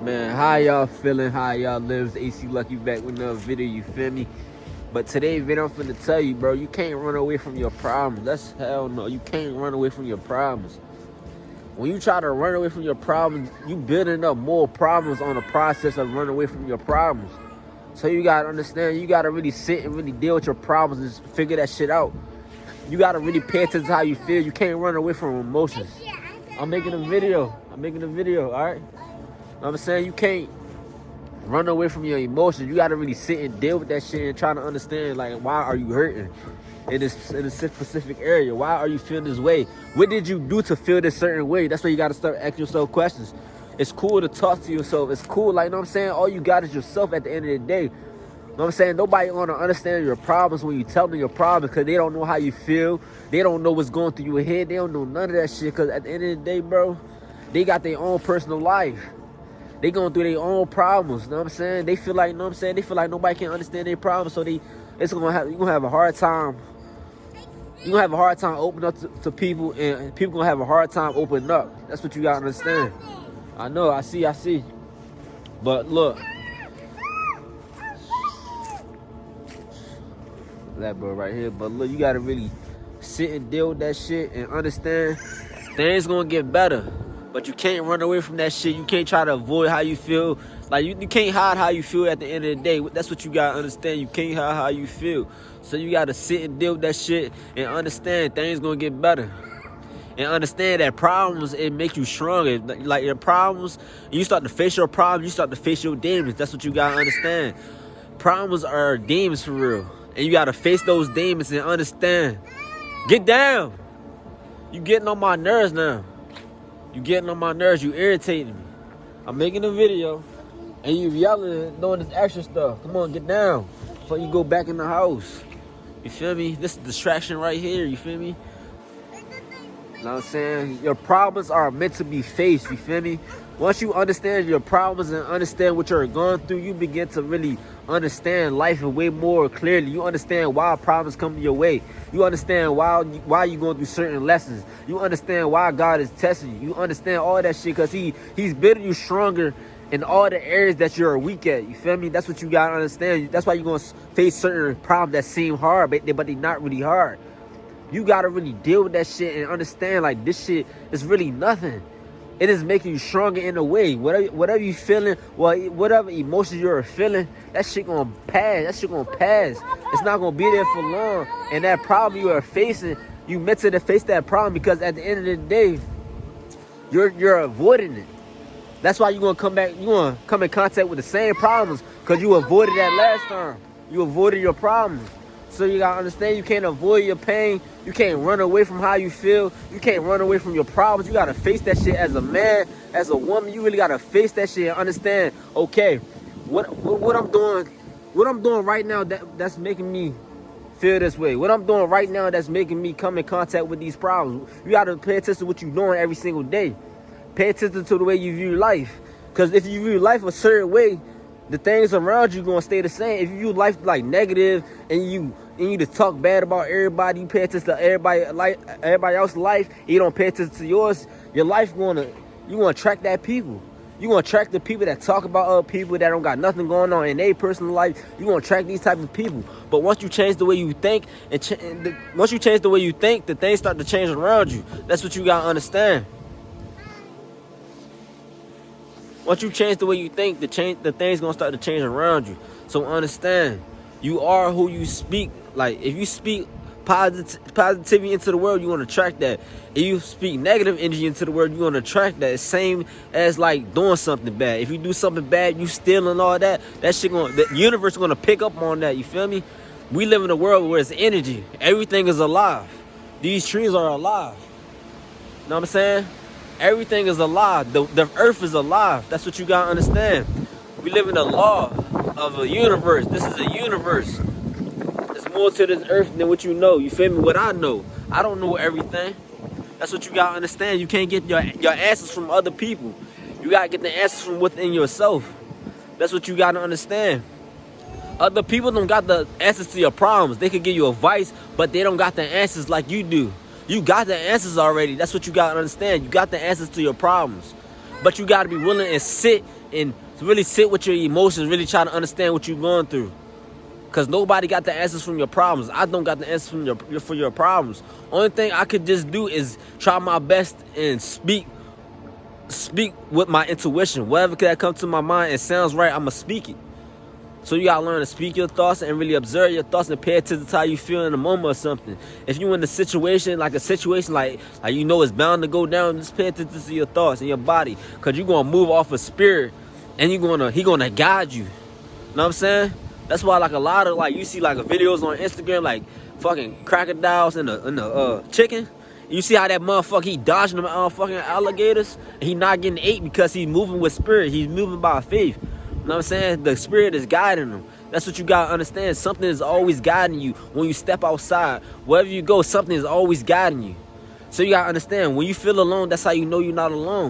Man, how y'all feeling? How y'all lives? AC Lucky back with another video, you feel me? But today's video I'm finna tell you, bro, you can't run away from your problems. That's hell no. You can't run away from your problems. When you try to run away from your problems, you building up more problems on the process of running away from your problems. So you gotta understand, you gotta really sit and really deal with your problems and figure that shit out. You gotta really pay attention to how you feel. You can't run away from emotions. I'm making a video, all right? I'm saying you can't run away from your emotions. You gotta really sit and deal with that shit and try to understand, like, why are you hurting in this specific area? Why are you feeling this way? What did you do to feel this certain way? That's why you gotta start asking yourself questions. It's cool to talk to yourself. It's cool, like, you know what I'm saying? All you got is yourself at the end of the day. You know what I'm saying? Nobody gonna understand your problems when you tell them your problems because they don't know how you feel. They don't know what's going through your head. They don't know none of that shit because at the end of the day, bro, they got their own personal life. They going through their own problems, you know what I'm saying? They feel like, you know what I'm saying? They feel like nobody can understand their problems, so you're gonna have a hard time. You're gonna have a hard time opening up to people, and people gonna have a hard time opening up. That's what you gotta understand. I know, I see. But look. That bro right here. But look, you gotta really sit and deal with that shit and understand things gonna get better. But you can't run away from that shit. You can't try to avoid how you feel. Like, you can't hide how you feel at the end of the day. That's what you gotta understand. You can't hide how you feel. So you gotta sit and deal with that shit and understand things gonna get better. And understand that problems, it make you stronger. Like, your problems, you start to face your problems, you start to face your demons. That's what you gotta understand. Problems are demons for real. And you gotta face those demons and understand. Get down. You getting on my nerves now. You getting on my nerves. You irritating me. I'm making a video and you yelling and doing this extra stuff. Come on, get down before you go back in the house. You feel me? This is distraction right here. You feel me? You know what I'm saying? Your problems are meant to be faced. You feel me? Once you understand your problems and understand what you're going through, you begin to really understand life way more clearly. You understand why problems come your way. You understand why you're going through certain lessons. You understand why God is testing you. You understand all that shit because he's building you stronger in all the areas that you're weak at. You feel me? That's what you got to understand. That's why you're going to face certain problems that seem hard, but they're not really hard. You got to really deal with that shit and understand, like, this shit is really nothing. It is making you stronger in a way. Whatever you feeling, whatever emotions you're feeling, that shit gonna pass. That shit gonna pass. It's not gonna be there for long. And that problem you are facing, you meant to face that problem because at the end of the day, you're avoiding it. That's why you're gonna come back. You're gonna come in contact with the same problems because you avoided that last time. You avoided your problems. So you gotta understand, you can't avoid your pain. You can't run away from how you feel. You can't run away from your problems. You gotta face that shit as a man, as a woman. You really gotta face that shit and understand, okay, what I'm doing right now that's making me feel this way. What I'm doing right now that's making me come in contact with these problems. You gotta pay attention to what you're doing every single day. Pay attention to the way you view life. Because if you view life a certain way, the things around you gonna stay the same. If you view life like negative and you just talk bad about everybody, you pay attention to everybody else's life, and you don't pay attention to yours, your life you gonna attract that people. You gonna attract the people that talk about other people that don't got nothing going on in their personal life. You gonna attract these type of people. But once you change the way you think, once you change the way you think, the things start to change around you. That's what you gotta understand. Once you change the way you think, the things gonna start to change around you. So understand, you are who you speak. Like, if you speak positivity into the world, you're gonna attract that. If you speak negative energy into the world, you're gonna attract that. It's same as like doing something bad. If you do something bad, you stealing all that shit the universe is gonna pick up on that. You feel me? We live in a world where it's energy. Everything is alive. These trees are alive. You know what I'm saying? Everything is alive. The earth is alive. That's what you gotta understand. We live in a law of a universe. This is a universe. There's more to this earth than what you know. You feel me? What I know. I don't know everything. That's what you gotta understand. You can't get your answers from other people. You gotta get the answers from within yourself. That's what you gotta understand. Other people don't got the answers to your problems. They can give you advice, but they don't got the answers like you do. You got the answers already. That's what you got to understand. You got the answers to your problems. But you got to be willing and sit and really sit with your emotions, really try to understand what you're going through. Cause nobody got the answers from your problems. I don't got the answers from your problems. Only thing I could just do is try my best and speak with my intuition. Whatever that comes to my mind and sounds right, I'ma speak it. So you gotta learn to speak your thoughts and really observe your thoughts and pay attention to how you feel in the moment or something. If you in a situation like you know it's bound to go down, just pay attention to your thoughts and your body. Cause you're gonna move off of spirit and he gonna guide you. Know what I'm saying? That's why like a lot of you see like videos on Instagram like fucking crocodiles and the chicken. You see how that motherfucker he dodging them fucking alligators and he not getting ate because he's moving with spirit. He's moving by faith. You know what I'm saying? The spirit is guiding him. That's what you gotta understand. Something is always guiding you when you step outside. Wherever you go, something is always guiding you. So you gotta understand, when you feel alone, that's how you know you're not alone.